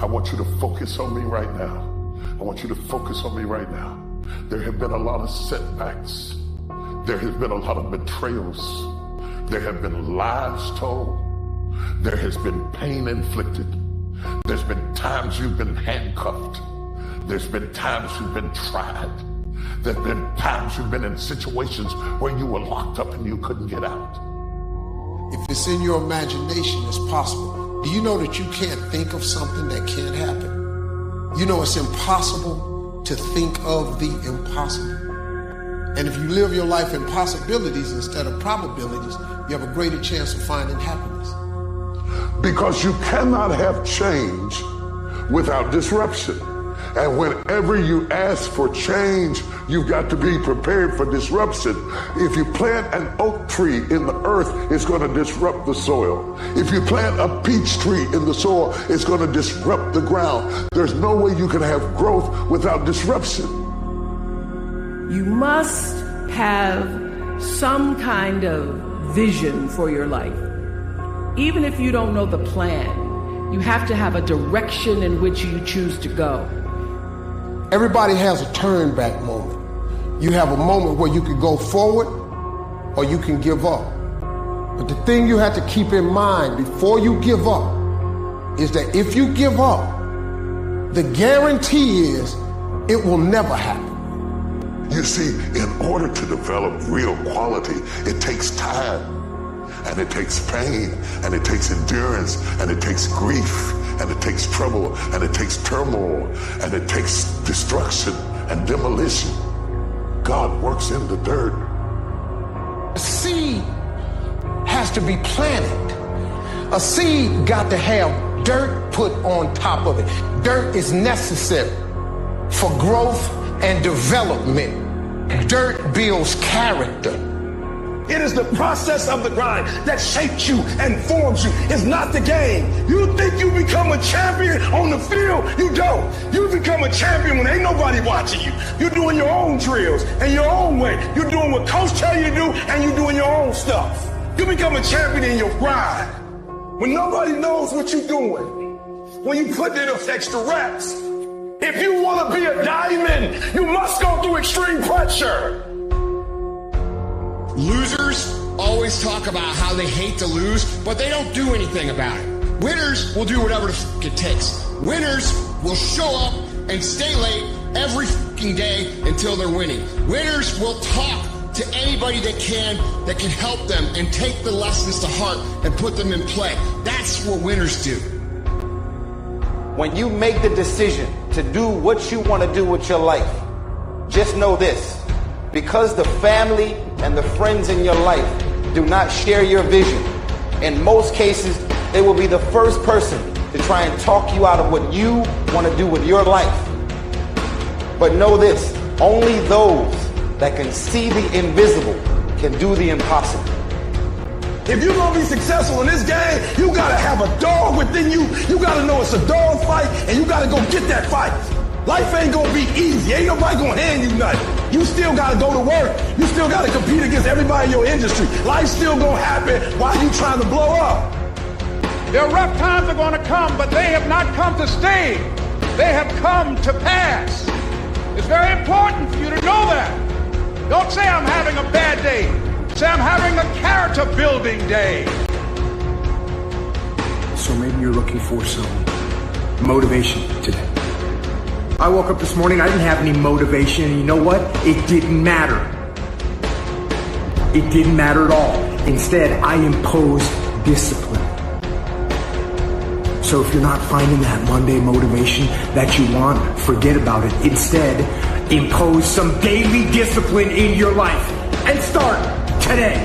I want you to focus on me right now. I want you to focus on me right now. There have been a lot of setbacks. There has been a lot of betrayals. There have been lies told. There has been pain inflicted. There's been times you've been handcuffed. There's been times you've been tried. There's been times you've been in situations where you were locked up and you couldn't get out. If it's in your imagination, it's possible. Do you know that you can't think of something that can't happen? You know it's impossible to think of the impossible. And if you live your life in possibilities instead of probabilities, you have a greater chance of finding happiness. Because you cannot have change without disruption. And whenever you ask for change, you've got to be prepared for disruption. If you plant an oak tree in the earth, it's going to disrupt the soil. If you plant a peach tree in the soil, it's going to disrupt the ground. There's no way you can have growth without disruption. You must have some kind of vision for your life. Even if you don't know the plan, you have to have a direction in which you choose to go. Everybody has a turn back moment. You have a moment where you can go forward or you can give up. But the thing you have to keep in mind before you give up is that if you give up, the guarantee is it will never happen. You see, in order to develop real quality, it takes time. And it takes pain, and it takes endurance, and it takes grief, and it takes trouble, and it takes turmoil, and it takes destruction and demolition. God works in the dirt. A seed has to be planted. A seed got to have dirt put on top of it. Dirt is necessary for growth and development. Dirt builds character. It is the process of the grind that shapes you and forms you. It's not the game. You think you become a champion on the field? You don't. You become a champion when ain't nobody watching you. You're doing your own drills and your own way. You're doing what coach tell you to do, and you're doing your own stuff. You become a champion in your grind when nobody knows what you're doing. When you put in those extra reps. If you want to be a diamond, you must go through extreme pressure. Losers always talk about how they hate to lose, but they don't do anything about it. Winners will do whatever the f*** it takes. Winners will show up and stay late every f***ing day until they're winning. Winners will talk to anybody that can help them and take the lessons to heart and put them in play. That's what winners do. When you make the decision to do what you want to do with your life, just know this. Because the family and the friends in your life do not share your vision, in most cases, they will be the first person to try and talk you out of what you want to do with your life. But know this, only those that can see the invisible can do the impossible. If you're going to be successful in this game, you got to have a dog within you. You got to know it's a dog fight, and you got to go get that fight. Life ain't gonna be easy. Ain't nobody gonna hand you nothing. You still gotta go to work. You still gotta compete against everybody in your industry. Life's still gonna happen while you trying to blow up. Their rough times are gonna come, but they have not come to stay. They have come to pass. It's very important for you to know that. Don't say I'm having a bad day. Say I'm having a character building day. So maybe you're looking for some motivation today. I woke up this morning, I didn't have any motivation, and you know what? It didn't matter. It didn't matter at all. Instead, I imposed discipline. So if you're not finding that Monday motivation that you want, forget about it. Instead, impose some daily discipline in your life and start today.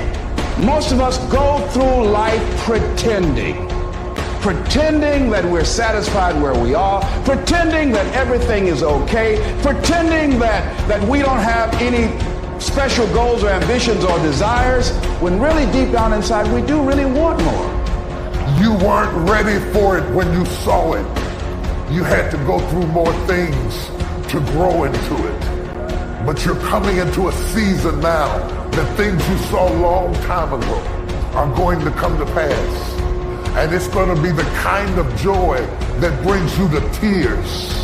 Most of us go through life pretending that we're satisfied where we are, pretending that everything is okay, pretending that we don't have any special goals or ambitions or desires, when really deep down inside we do really want more. You weren't ready for it when you saw it. You had to go through more things to grow into it. But you're coming into a season now that things you saw a long time ago are going to come to pass. And it's going to be the kind of joy that brings you to tears.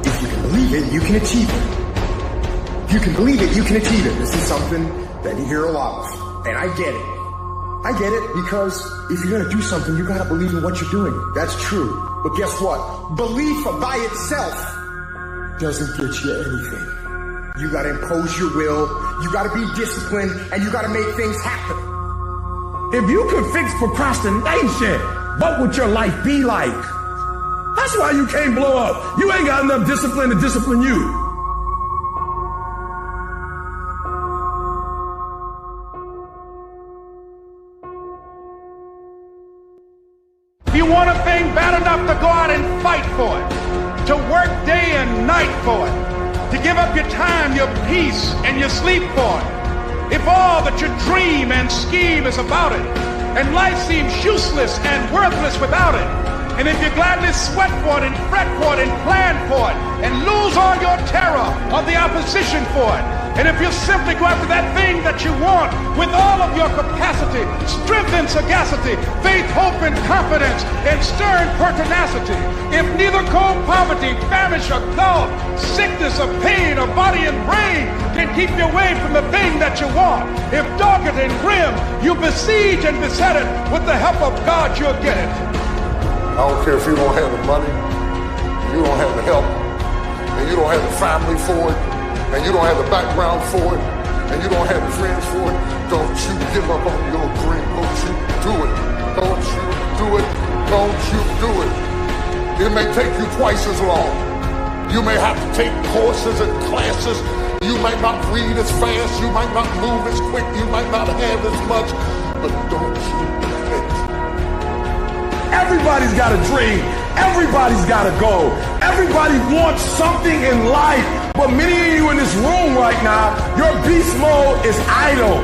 If you can believe it, you can achieve it. If you can believe it, you can achieve it. This is something that you hear a lot of, and I get it. I get it, because if you're gonna do something, you gotta believe in what you're doing. That's true. But guess what? Belief by itself doesn't get you anything. You gotta impose your will, you gotta be disciplined, and you gotta make things happen. If you could fix procrastination, what would your life be like? That's why you can't blow up. You ain't got enough discipline to discipline you. If you want a thing bad enough to go out and fight for it, to work day and night for it, to give up your time, your peace, and your sleep for it, if all that you dream and scheme is about it, and life seems useless and worthless without it, and if you gladly sweat for it and fret for it and plan for it, and lose all your terror of the opposition for it, and if you simply go after that thing that you want with all of your capacity, strength and sagacity, faith, hope and confidence, and stern pertinacity, if neither cold poverty, famish or gulf, sickness or pain or body and brain can keep you away from the thing that you want, if dogged and grim, you besiege and beset it, with the help of God you'll get it. I don't care if you don't have the money, you don't have the help, and you don't have the family for it, and you don't have the background for it, and you don't have the friends for it. Don't you give up on your dream. Don't you do it. Don't you do it. Don't you do it. It may take you twice as long. You may have to take courses and classes. You might not read as fast. You might not move as quick. You might not have as much. But don't you quit. Everybody's got a dream. Everybody's got a goal. Everybody wants something in life. But many of you in this room right now, your beast mode is idle.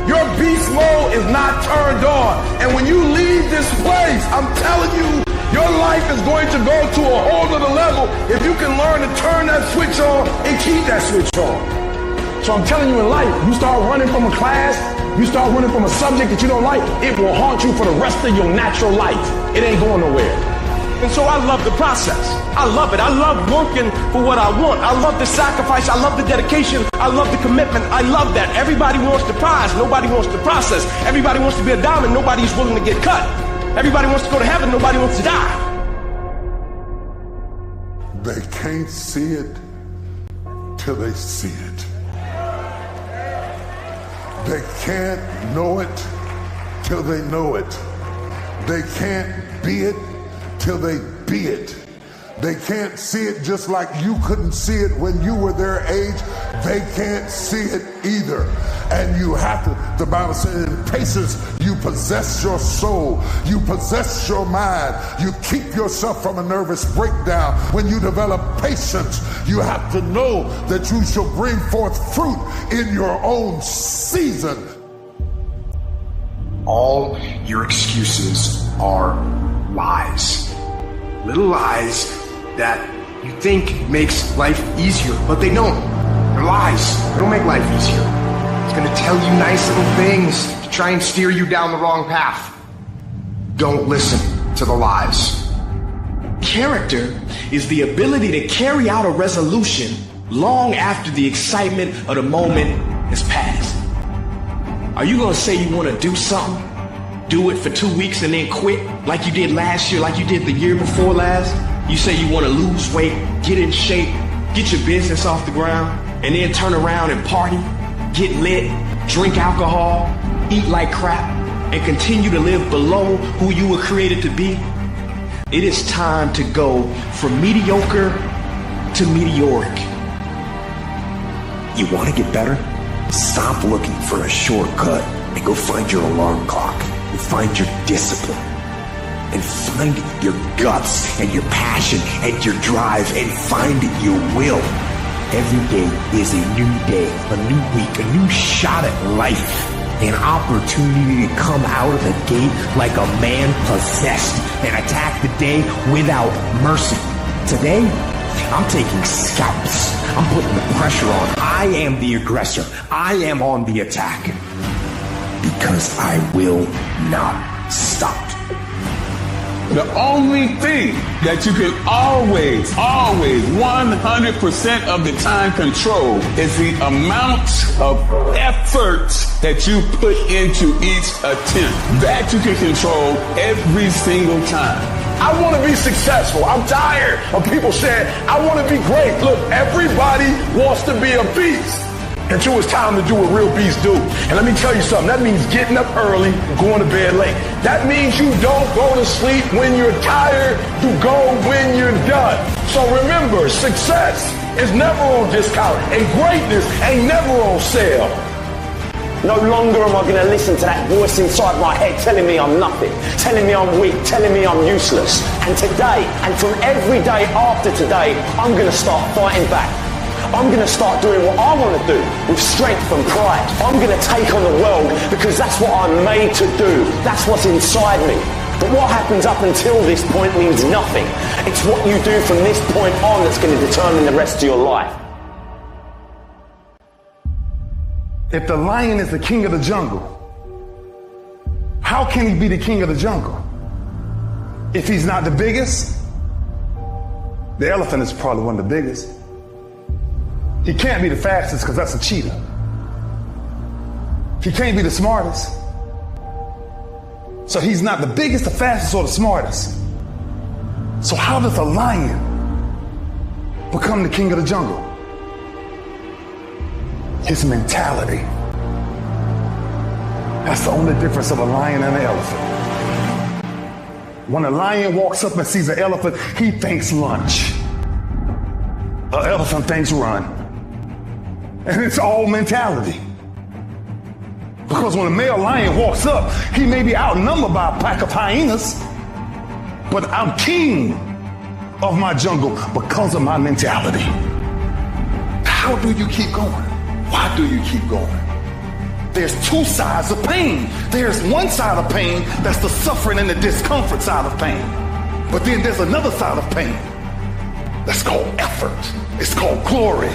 Your beast mode is not turned on. And when you leave this place, I'm telling you, your life is going to go to a whole other level if you can learn to turn that switch on and keep that switch on. So I'm telling you, in life, you start running from a class, you start running from a subject that you don't like, it will haunt you for the rest of your natural life. It ain't going nowhere. And so I love the process. I love it. I love working for what I want. I love the sacrifice. I love the dedication. I love the commitment. I love that. Everybody wants the prize. Nobody wants the process. Everybody wants to be a diamond. Nobody's willing to get cut. Everybody wants to go to heaven. Nobody wants to die. They can't see it till they see it. They can't know it till they know it. They can't be it till they be it. They can't see it just like you couldn't see it when you were their age. They can't see it either. And you have to, the Bible says, in patience, you possess your soul. You possess your mind. You keep yourself from a nervous breakdown. When you develop patience, you have to know that you shall bring forth fruit in your own season. All your excuses are lies. Little lies that you think makes life easier, but they don't. They're lies. They don't make life easier. It's going to tell you nice little things to try and steer you down the wrong path. Don't listen to the lies. Character is the ability to carry out a resolution long after the excitement of the moment has passed. Are you going to say you want to do something? Do it for 2 weeks and then quit like you did last year, like you did the year before last? You say you want to lose weight, get in shape, get your business off the ground, and then turn around and party, get lit, drink alcohol, eat like crap, and continue to live below who you were created to be? It is time to go from mediocre to meteoric. You want to get better? Stop looking for a shortcut and go find your alarm clock. And find your discipline, and find your guts, and your passion, and your drive, and find your will. Every day is a new day, a new week, a new shot at life, an opportunity to come out of the gate like a man possessed and attack the day without mercy. Today, I'm taking scalps. I'm putting the pressure on. I am the aggressor. I am on the attack. Because I will not stop. The only thing that you can always, 100% of the time control is the amount of effort that you put into each attempt. That you can control every single time. I want to be successful. I'm tired of people saying, I want to be great. Look, everybody wants to be a beast until it's time to do what real beasts do. And let me tell you something. That means getting up early, going to bed late. That means you don't go to sleep when you're tired. You go when you're done. So remember, success is never on discount, and greatness ain't never on sale. No longer am I going to listen to that voice inside my head telling me I'm nothing, telling me I'm weak, telling me I'm useless. And today, and from every day after today, I'm going to start fighting back. I'm going to start doing what I want to do with strength and pride. I'm going to take on the world because that's what I'm made to do. That's what's inside me. But what happens up until this point means nothing. It's what you do from this point on that's going to determine the rest of your life. If the lion is the king of the jungle, how can he be the king of the jungle? If he's not the biggest, the elephant is probably one of the biggest. He can't be the fastest because that's a cheetah. He can't be the smartest. So he's not the biggest, the fastest, or the smartest. So how does a lion become the king of the jungle? His mentality. That's the only difference of a lion and an elephant. When a lion walks up and sees an elephant, he thinks lunch. An elephant thinks run. And it's all mentality. Because when a male lion walks up, he may be outnumbered by a pack of hyenas, but I'm king of my jungle because of my mentality. How do you keep going? Why do you keep going? There's two sides of pain. There's one side of pain that's the suffering and the discomfort side of pain. But then there's another side of pain that's called effort. It's called glory.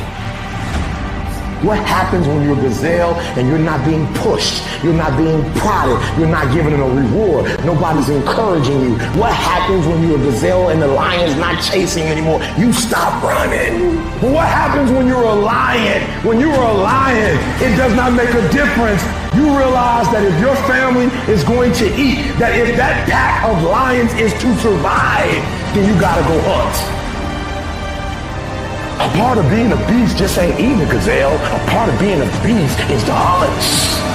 What happens when you're a gazelle and you're not being pushed? You're not being prodded. You're not giving them a reward. Nobody's encouraging you. What happens when you're a gazelle and the lion's not chasing you anymore? You stop running. But what happens when you're a lion? When you're a lion, it does not make a difference. You realize that if your family is going to eat, that if that pack of lions is to survive, then you gotta go hunt. A part of being a beast just ain't eating a gazelle. A part of being a beast is the hunt.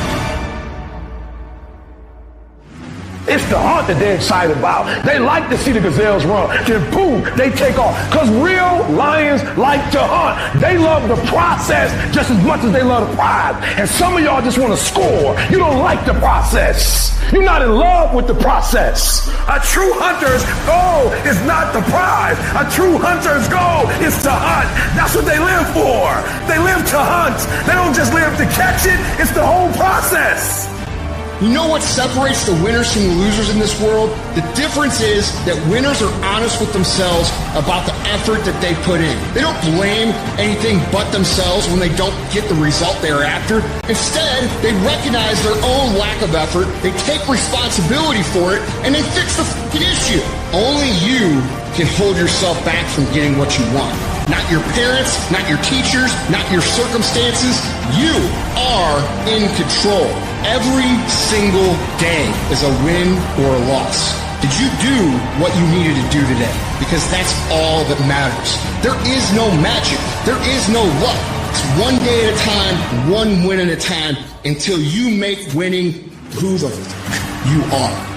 It's the hunt that they're excited about. They like to see the gazelles run. Then boom, they take off. Because real lions like to hunt. They love the process just as much as they love the prize. And some of y'all just want to score. You don't like the process. You're not in love with the process. A true hunter's goal is not the prize. A true hunter's goal is to hunt. That's what they live for. They live to hunt. They don't just live to catch it. It's the whole process. You know what separates the winners from the losers in this world? The difference is that winners are honest with themselves about the effort that they put in. They don't blame anything but themselves when they don't get the result they're after. Instead, they recognize their own lack of effort, they take responsibility for it, and they fix the issue. Only you can hold yourself back from getting what you want. Not your parents, not your teachers, not your circumstances. You are in control. Every single day is a win or a loss. Did you do what you needed to do today? Because that's all that matters. There is no magic. There is no luck. It's one day at a time, one win at a time, until you make winning who the you are.